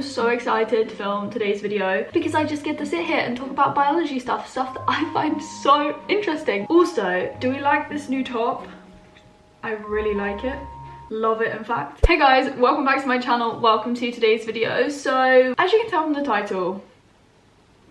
am so excited to film today's video because I just get to sit here and talk about biology stuff that I find so interesting. Also, do we like this new top? I really like it. Love it, in fact. Hey guys, welcome back to my channel. Welcome to today's video. So, as you can tell from the title,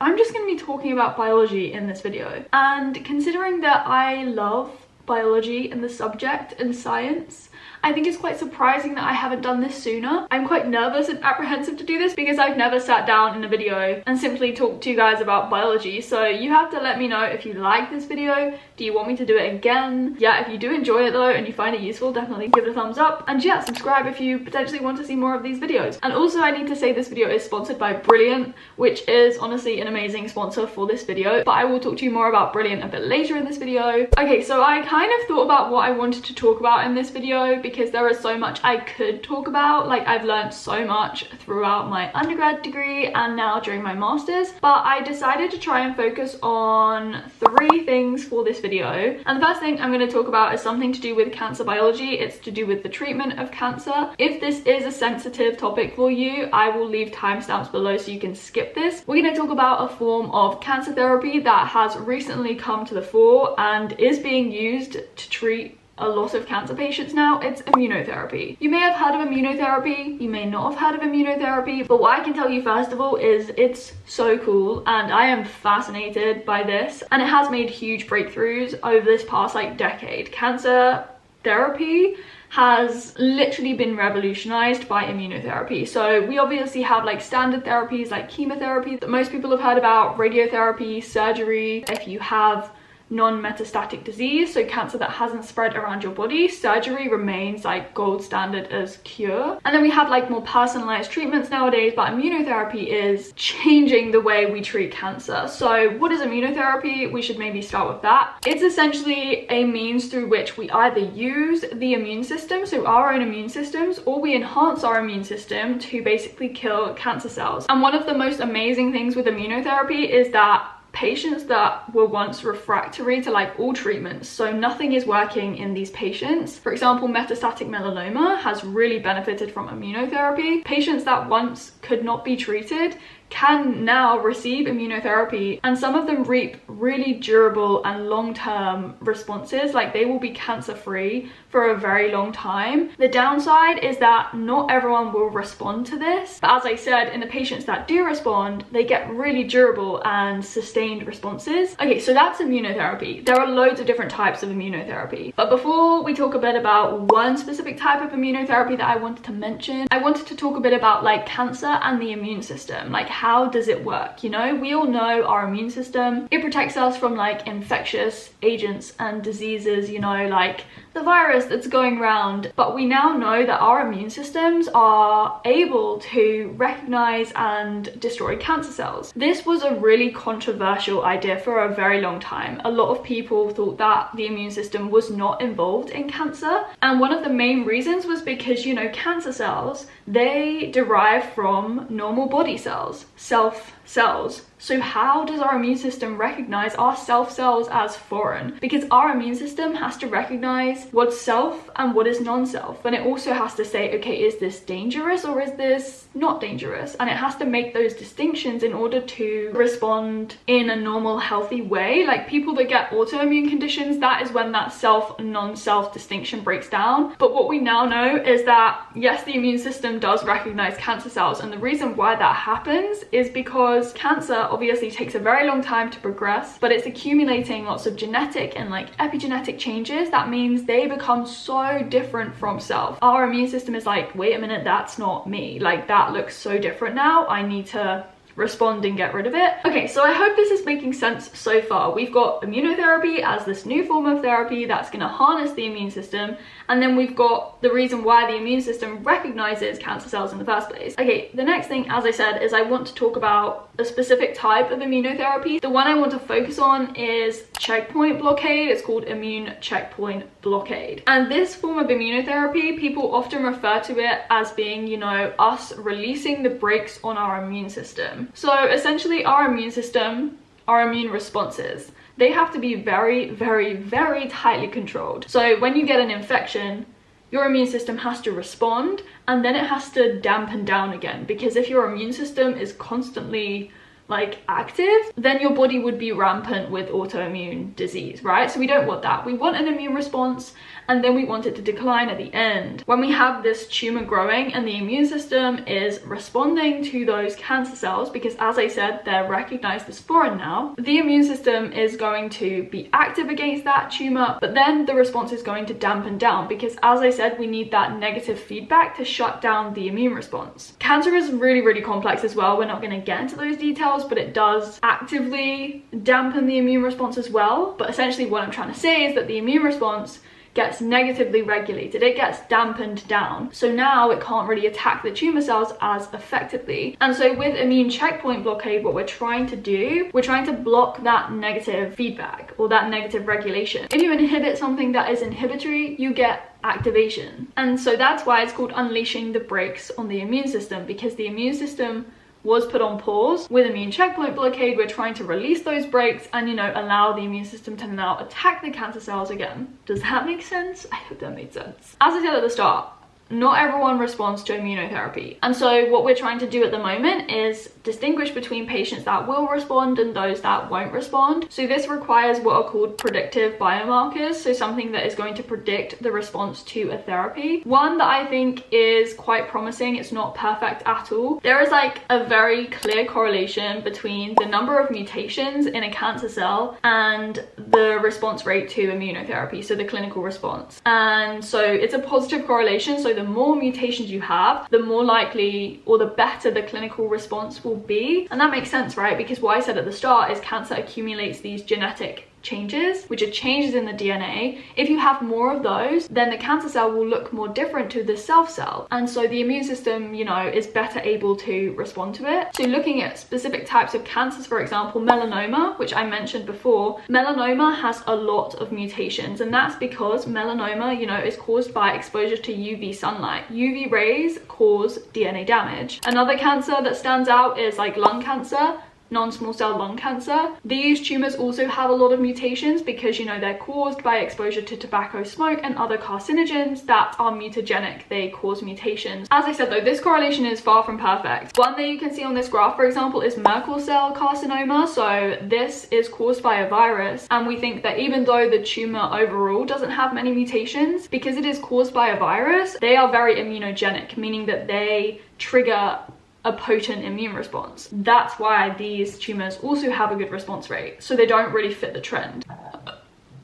I'm just going to be talking about biology in this video. And considering that I love biology and the subject and science, I think it's quite surprising that I haven't done this sooner. I'm quite nervous and apprehensive to do this because I've never sat down in a video and simply talked to you guys about biology. So you have to let me know if you like this video. Do you want me to do it again? Yeah, if you do enjoy it though and you find it useful, definitely give it a thumbs up. And yeah, subscribe if you potentially want to see more of these videos. And also I need to say this video is sponsored by Brilliant, which is honestly an amazing sponsor for this video. But I will talk to you more about Brilliant a bit later in this video. Okay, so I kind of thought about what I wanted to talk about in this video because there is so much I could talk about. Like, I've learned so much throughout my undergrad degree and now during my master's, but I decided to try and focus on 3 things for this video. And the first thing I'm going to talk about is something to do with cancer biology. It's to do with the treatment of cancer. If this is a sensitive topic for you, I will leave timestamps below so you can skip this. We're going to talk about a form of cancer therapy that has recently come to the fore and is being used to treat a lot of cancer patients now. It's immunotherapy. You may have heard of immunotherapy, you may not have heard of immunotherapy, but what I can tell you first of all is it's so cool and I am fascinated by this, and it has made huge breakthroughs over this past like decade. Cancer therapy has literally been revolutionized by immunotherapy. So we obviously have like standard therapies like chemotherapy that most people have heard about, radiotherapy, surgery. If you have non-metastatic disease, so cancer that hasn't spread around your body, surgery remains like gold standard as cure. And then we have like more personalized treatments nowadays, but immunotherapy is changing the way we treat cancer. So what is immunotherapy? We should maybe start with that. It's essentially a means through which we either use the immune system, so our own immune systems, or we enhance our immune system to basically kill cancer cells. And one of the most amazing things with immunotherapy is that patients that were once refractory to like all treatments, so nothing is working in these patients. For example, metastatic melanoma has really benefited from immunotherapy. Patients that once could not be treated can now receive immunotherapy, and some of them reap really durable and long-term responses. Like, they will be cancer-free for a very long time. The downside is that not everyone will respond to this, but as I said, in the patients that do respond, they get really durable and sustained responses. Okay, so that's immunotherapy. There are loads of different types of immunotherapy, but before we talk a bit about one specific type of immunotherapy that I wanted to mention, I wanted to talk a bit about like cancer and the immune system. Like, how does it work? You know, we all know our immune system. It protects us from like infectious agents and diseases, you know, like the virus that's going around. But we now know that our immune systems are able to recognize and destroy cancer cells. This was a really controversial idea for a very long time. A lot of people thought that the immune system was not involved in cancer. And one of the main reasons was because, you know, cancer cells, they derive from normal body cells, self cells. So how does our immune system recognize our self cells as foreign? Because our immune system has to recognize what's self and what is non-self. And it also has to say, okay, is this dangerous or is this not dangerous? And it has to make those distinctions in order to respond in a normal, healthy way. Like people that get autoimmune conditions, that is when that self and non-self distinction breaks down. But what we now know is that, yes, the immune system does recognize cancer cells. And the reason why that happens is because cancer obviously takes a very long time to progress, but it's accumulating lots of genetic and like epigenetic changes. That means they become so different from self. Our immune system is like, wait a minute, that's not me. Like, that looks so different now. I need to respond and get rid of it. Okay, so I hope this is making sense so far. We've got immunotherapy as this new form of therapy that's going to harness the immune system, and then we've got the reason why the immune system recognizes cancer cells in the first place. Okay, the next thing, as I said, is I want to talk about a specific type of immunotherapy. The one I want to focus on is checkpoint blockade. It's called immune checkpoint blockade. And this form of immunotherapy, people often refer to it as being, you know, us releasing the brakes on our immune system. So essentially our immune system, our immune responses, they have to be very, very, very tightly controlled. So when you get an infection, your immune system has to respond, and then it has to dampen down again, because if your immune system is constantly like active, then your body would be rampant with autoimmune disease, right? So we don't want that. We want an immune response, and then we want it to decline at the end. When we have this tumor growing and the immune system is responding to those cancer cells, because as I said, they're recognized as foreign now, the immune system is going to be active against that tumor, but then the response is going to dampen down, because as I said, we need that negative feedback to shut down the immune response. Cancer is really, really complex as well. We're not going to get into those details, but it does actively dampen the immune response as well. But essentially what I'm trying to say is that the immune response gets negatively regulated, it gets dampened down, so now it can't really attack the tumor cells as effectively. And so with immune checkpoint blockade, what we're trying to do, we're trying to block that negative feedback or that negative regulation. If you inhibit something that is inhibitory, you get activation, and so that's why it's called unleashing the brakes on the immune system, because the immune system was put on pause. With immune checkpoint blockade, we're trying to release those brakes and, you know, allow the immune system to now attack the cancer cells again. Does that make sense? I hope that made sense. As I said at the start, not everyone responds to immunotherapy. And so what we're trying to do at the moment is distinguish between patients that will respond and those that won't respond. So this requires what are called predictive biomarkers, so something that is going to predict the response to a therapy. One that I think is quite promising, it's not perfect at all. There is like a very clear correlation between the number of mutations in a cancer cell and the response rate to immunotherapy, so the clinical response. And so it's a positive correlation, so the more mutations you have, the more likely or the better the clinical response will be. And that makes sense, right? Because what I said at the start is cancer accumulates these genetic changes, which are changes in the DNA. If you have more of those, then the cancer cell will look more different to the self cell, and so the immune system, you know, is better able to respond to it. So looking at specific types of cancers, for example, melanoma, which I mentioned before, melanoma has a lot of mutations, and that's because melanoma, you know, is caused by exposure to UV sunlight. UV rays cause DNA damage. Another cancer that stands out is like lung cancer, non-small cell lung cancer. These tumors also have a lot of mutations because, you know, they're caused by exposure to tobacco smoke and other carcinogens that are mutagenic. They cause mutations. As I said though, this correlation is far from perfect. One that you can see on this graph, for example, is Merkel cell carcinoma. So this is caused by a virus, and we think that even though the tumor overall doesn't have many mutations, because it is caused by a virus, they are very immunogenic, meaning that they trigger a potent immune response. That's why these tumors also have a good response rate, so they don't really fit the trend.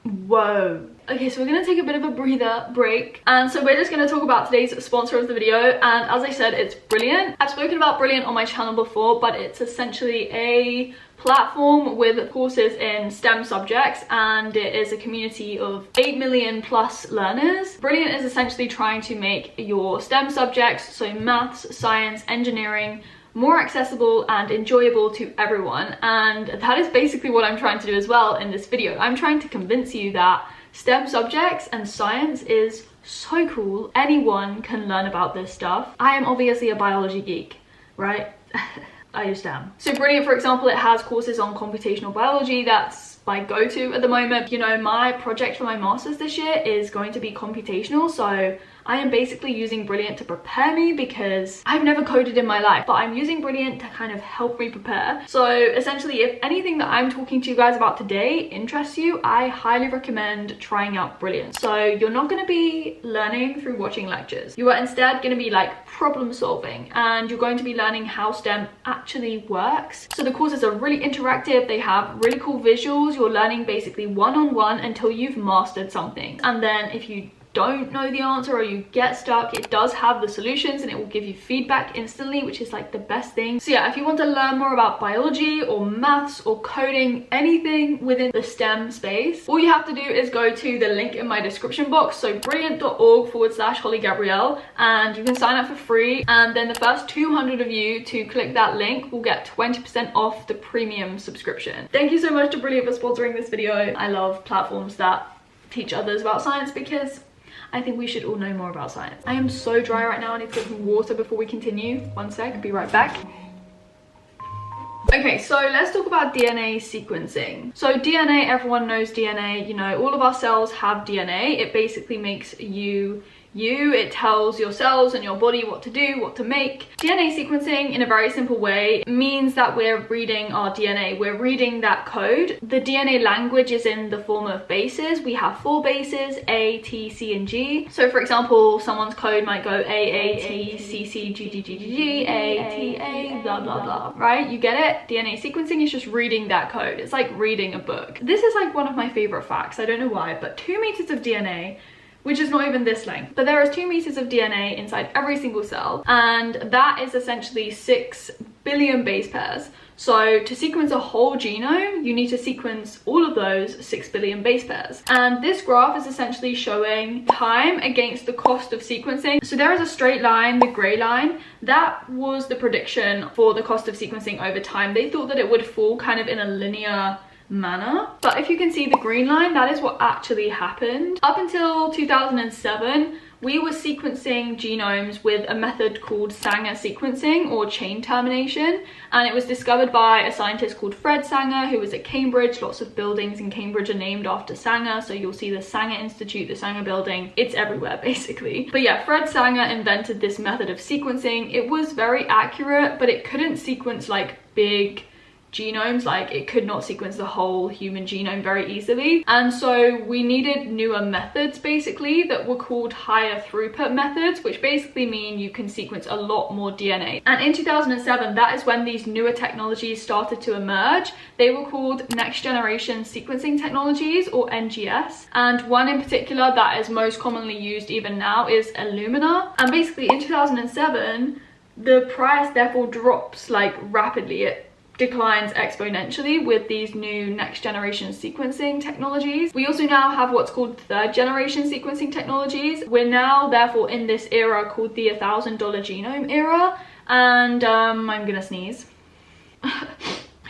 Whoa. Okay, so we're gonna take a bit of a breather break, and so we're just gonna talk about today's sponsor of the video, and as I said, it's Brilliant. I've spoken about Brilliant on my channel before, but it's essentially a platform with courses in STEM subjects, and it is a community of 8 million plus learners. Brilliant is essentially trying to make your STEM subjects, so maths, science, engineering, more accessible and enjoyable to everyone, and that is basically what I'm trying to do as well in this video. I'm trying to convince you that STEM subjects and science is so cool. Anyone can learn about this stuff. I am obviously a biology geek, right? I just am. So Brilliant, for example, it has courses on computational biology. That's my go-to at the moment. You know, my project for my master's this year is going to be computational, so I am basically using Brilliant to prepare me because I've never coded in my life, but I'm using Brilliant to kind of help me prepare. So essentially, if anything that I'm talking to you guys about today interests you, I highly recommend trying out Brilliant. So you're not going to be learning through watching lectures. You are instead going to be like problem solving, and you're going to be learning how STEM actually works. So the courses are really interactive. They have really cool visuals. You're learning basically one-on-one until you've mastered something. And then if you don't know the answer or you get stuck, it does have the solutions and it will give you feedback instantly, which is like the best thing. So yeah, if you want to learn more about biology or maths or coding, anything within the STEM space, all you have to do is go to the link in my description box, so brilliant.org/Holly Gabrielle, and you can sign up for free, and then the first 200 of you to click that link will get 20% off the premium subscription. Thank you so much to Brilliant for sponsoring this video. I love platforms that teach others about science because I think we should all know more about science. I am so dry right now. I need to get some water before we continue. One sec, be right back. Okay, so let's talk about DNA sequencing. So DNA, everyone knows DNA, you know, all of our cells have DNA. It basically makes you you. It tells your cells and your body what to do, what to make. DNA sequencing, in a very simple way, means that we're reading our DNA. We're reading that code. The DNA language is in the form of bases. We have 4 bases, A, T, C, and G. So for example, someone's code might go A, A, T, C, C, G, G, G, G, G, A, T, A, blah, blah, blah, right? You get it? DNA sequencing is just reading that code. It's like reading a book. This is like one of my favorite facts. I don't know why, but 2 meters of DNA, which is not even this length, but there is 2 meters of DNA inside every single cell, and that is essentially 6 billion base pairs. So to sequence a whole genome, you need to sequence all of those 6 billion base pairs. And this graph is essentially showing time against the cost of sequencing. So there is a straight line, the gray line, that was the prediction for the cost of sequencing over time. They thought that it would fall kind of in a linear manner, but if you can see the green line, that is what actually happened. Up until 2007, we were sequencing genomes with a method called Sanger sequencing, or chain termination, and it was discovered by a scientist called Fred Sanger, who was at Cambridge. Lots of buildings in Cambridge are named after Sanger, so you'll see the Sanger Institute, the Sanger building, it's everywhere basically. But yeah, Fred Sanger invented this method of sequencing. It was very accurate, but it couldn't sequence like big genomes, like it could not sequence the whole human genome very easily, and so we needed newer methods basically that were called higher throughput methods, which basically mean you can sequence a lot more DNA. And in 2007, that is when these newer technologies started to emerge. They were called next generation sequencing technologies, or NGS, and one in particular that is most commonly used even now is Illumina. And basically in 2007, the price therefore drops like rapidly. It declines exponentially with these new next generation sequencing technologies. We also now have what's called 3rd generation sequencing technologies. We're now therefore in this era called the $1,000 genome era, and I'm gonna sneeze.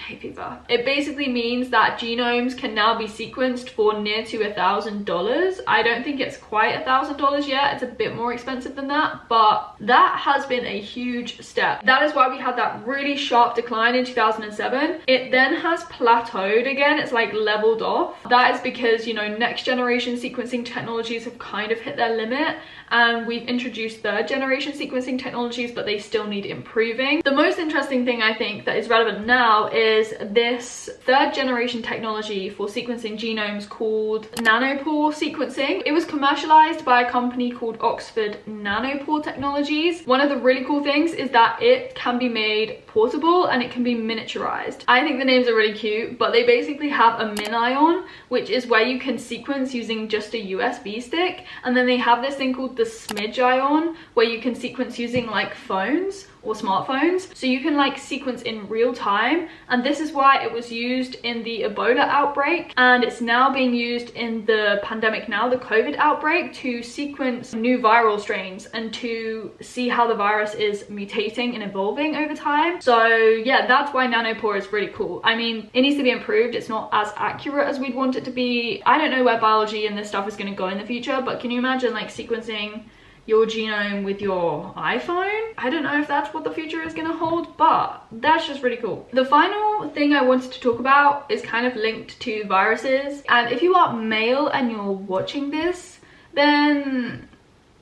Hay fever. It basically means that genomes can now be sequenced for near to $1,000. I don't think it's quite $1,000 yet. It's a bit more expensive than that, but that has been a huge step. That is why we had that really sharp decline in 2007. It then has plateaued again. It's like leveled off. That is because, you know, next generation sequencing technologies have kind of hit their limit, and we've introduced 3rd generation sequencing technologies, but they still need improving. The most interesting thing I think that is relevant now is this 3rd generation technology for sequencing genomes called nanopore sequencing. It was commercialized by a company called Oxford Nanopore Technologies. One of the really cool things is that it can be made portable and it can be miniaturized. I think the names are really cute, but they basically have a MinION, which is where you can sequence using just a USB stick, and then they have this thing called the Smidge ion, where you can sequence using like phones or smartphones, so you can like sequence in real time. And this is why it was used in the Ebola outbreak, and it's now being used in the pandemic now, the COVID outbreak, to sequence new viral strains and to see how the virus is mutating and evolving over time. So yeah, that's why nanopore is really cool. I mean, it needs to be improved. It's not as accurate as we'd want it to be. I don't know where biology and this stuff is going to go in the future, but can you imagine like sequencing your genome with your iPhone? I don't know if that's what the future is going to hold, but that's just really cool. The final thing I wanted to talk about is kind of linked to viruses, and if you are male and you're watching this, then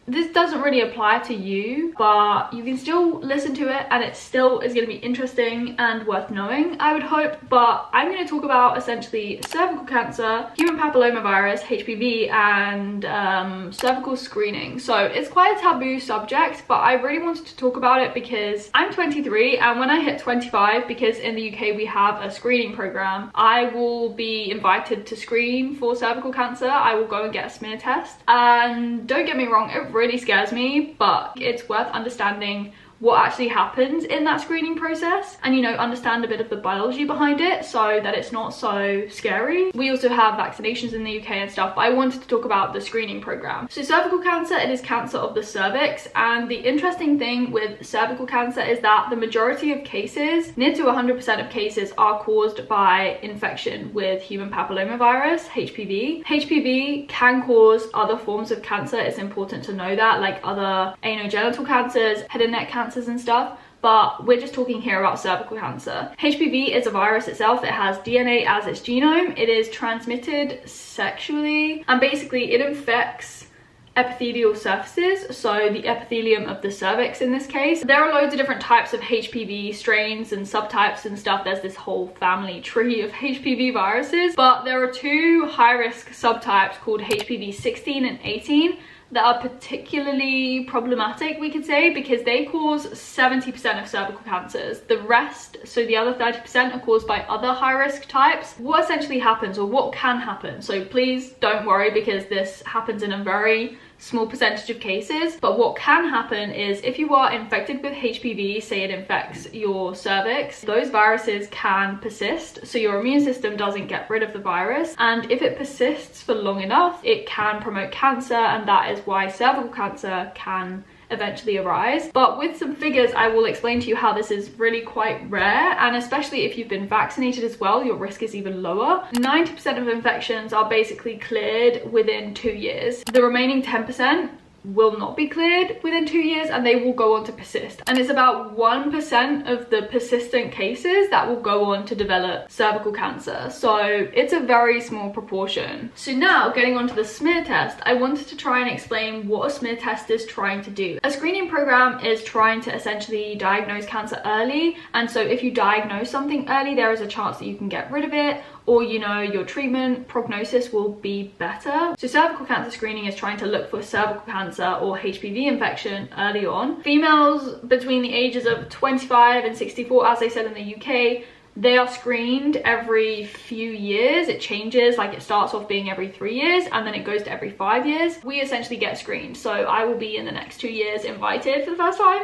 this doesn't really apply to you, but you can still listen to it and it still is going to be interesting and worth knowing, I would hope. But I'm going to talk about essentially cervical cancer, human papillomavirus, HPV, and cervical screening. So it's quite a taboo subject, but I really wanted to talk about it because I'm 23, and when I hit 25, because in the UK we have a screening program, I will be invited to screen for cervical cancer. I will go and get a smear test, and don't get me wrong, it really scares me, but it's worth understanding what actually happens in that screening process, and, you know, understand a bit of the biology behind it so that it's not so scary. We also have vaccinations in the UK and stuff, but I wanted to talk about the screening program. So cervical cancer, it is cancer of the cervix, and the interesting thing with cervical cancer is that the majority of cases, near to 100% of cases, are caused by infection with human papillomavirus, HPV. HPV can cause other forms of cancer. It's important to know that, like other anogenital cancers, head and neck cancers and stuff, but we're just talking here about cervical cancer. HPV is a virus itself. It has DNA as its genome. It is transmitted sexually, and basically it infects epithelial surfaces, so the epithelium of the cervix in this case. There are loads of different types of HPV strains and subtypes and stuff. There's this whole family tree of HPV viruses, but there are two high-risk subtypes called HPV 16 and 18 that are particularly problematic, we could say, because they cause 70% of cervical cancers. The rest, so the other 30%, are caused by other high-risk types. What essentially happens, or what can happen, so please don't worry because this happens in a very small percentage of cases, but what can happen is if you are infected with HPV, say it infects your cervix, those viruses can persist, so your immune system doesn't get rid of the virus, and if it persists for long enough, it can promote cancer, and that is why cervical cancer can eventually arise. But with some figures, I will explain to you how this is really quite rare, and especially if you've been vaccinated as well, your risk is even lower. 90% of infections are basically cleared within 2 years. The remaining 10% will not be cleared within 2 years, and they will go on to persist, and it's about 1% of the persistent cases that will go on to develop cervical cancer, so it's a very small proportion. So now, getting onto the smear test, I wanted to try and explain what a smear test is trying to do. A screening program is trying to essentially diagnose cancer early, and so if you diagnose something early, there is a chance that you can get rid of it, or you know, your treatment prognosis will be better. So cervical cancer screening is trying to look for cervical cancer or HPV infection early on. Females between the ages of 25 and 64, as they said in the UK, they are screened every few years. It changes, like it starts off being every 3 years and then it goes to every 5 years. We essentially get screened, so I will be in the next 2 years invited for the first time.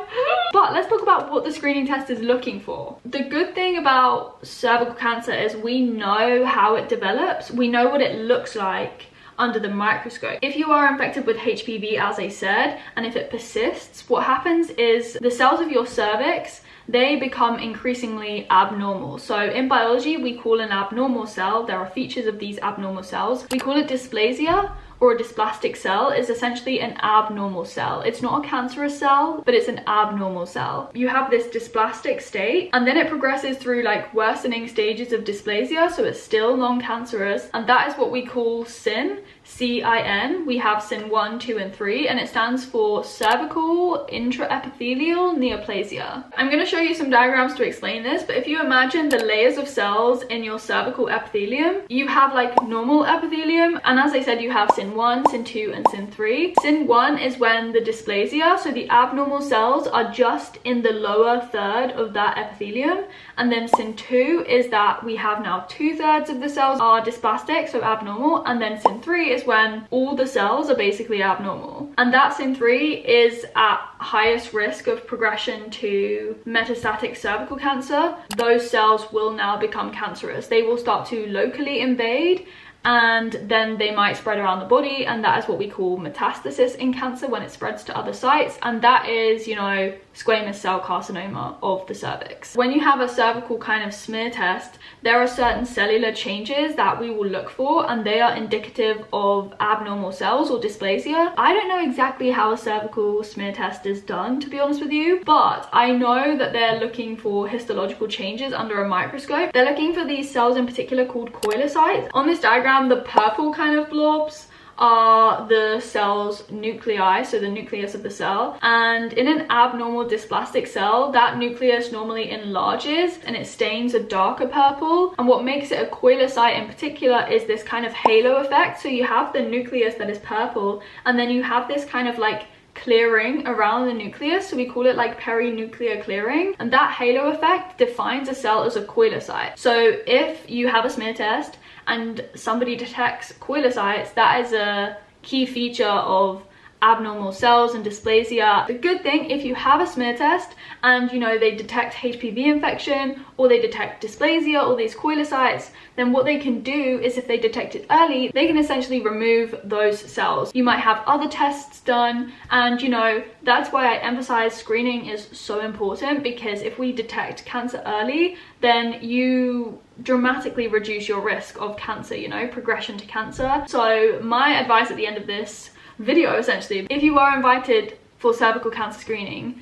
But let's talk about what the screening test is looking for. The good thing about cervical cancer is we know how it develops. We know what it looks like under the microscope. If you are infected with HPV, as I said, and if it persists, what happens is the cells of your cervix, they become increasingly abnormal. So in biology, we call an abnormal cell, there are features of these abnormal cells, we call it dysplasia, or a dysplastic cell is essentially an abnormal cell. It's not a cancerous cell, but it's an abnormal cell. You have this dysplastic state, and then it progresses through like worsening stages of dysplasia, so it's still non-cancerous, and that is what we call CIN, C-I-N. We have CIN 1, 2, and 3, and it stands for cervical intraepithelial neoplasia. I'm going to show you some diagrams to explain this, but if you imagine the layers of cells in your cervical epithelium, you have like normal epithelium, and as I said, you have CIN 1, CIN 2, and CIN 3. CIN 1 is when the dysplasia, so the abnormal cells, are just in the lower third of that epithelium, and then CIN 2 is that we have now 2/3 of the cells are dysplastic, so abnormal, and then CIN 3 is when all the cells are basically abnormal. And that CIN 3 is at highest risk of progression to metastatic cervical cancer. Those cells will now become cancerous. They will start to locally invade, and then they might spread around the body, and that is what we call metastasis in cancer, when it spreads to other sites, and that is, you know, squamous cell carcinoma of the cervix. When you have a cervical kind of smear test, there are certain cellular changes that we will look for, and they are indicative of abnormal cells or dysplasia. I don't know exactly how a cervical smear test is done, to be honest with you, but I know that they're looking for histological changes under a microscope. They're looking for these cells in particular called koilocytes. On this diagram, the purple kind of blobs are the cell's nuclei, so the nucleus of the cell, and in an abnormal dysplastic cell, that nucleus normally enlarges and it stains a darker purple, and what makes it a koilocyte in particular is this kind of halo effect. So you have the nucleus that is purple, and then you have this kind of like clearing around the nucleus, so we call it like perinuclear clearing, and that halo effect defines a cell as a koilocyte. So if you have a smear test and somebody detects koilocytes, that is a key feature of abnormal cells and dysplasia. The good thing, if you have a smear test and you know they detect HPV infection or they detect dysplasia or these koilocytes, then what they can do is, if they detect it early, they can essentially remove those cells. You might have other tests done, and you know, that's why I emphasize screening is so important, because if we detect cancer early, then you dramatically reduce your risk of cancer, you know, progression to cancer. So my advice at the end of this video, essentially, if you are invited for cervical cancer screening,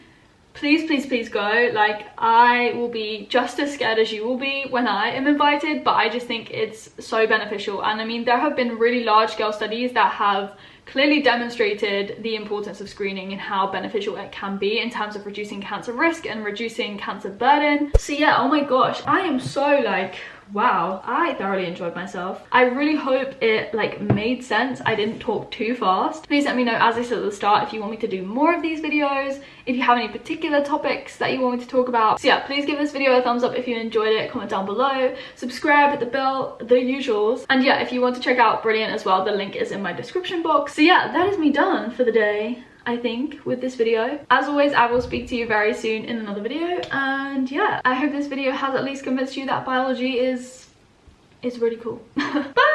please go. Like, I will be just as scared as you will be when I am invited, but I just think it's so beneficial. And I mean, there have been really large scale studies that have clearly demonstrated the importance of screening and how beneficial it can be in terms of reducing cancer risk and reducing cancer burden. So yeah, oh my gosh, I am so like, wow, I thoroughly enjoyed myself. I really hope it like made sense. I didn't talk too fast. Please let me know, as I said at the start, if you want me to do more of these videos, if you have any particular topics that you want me to talk about. So yeah, please give this video a thumbs up if you enjoyed it, comment down below, subscribe, hit the bell, the usuals. And yeah, if you want to check out Brilliant as well, the link is in my description box. So yeah, that is me done for the day, I think, with this video. As always, I will speak to you very soon in another video, and yeah, I hope this video has at least convinced you that biology is really cool. Bye!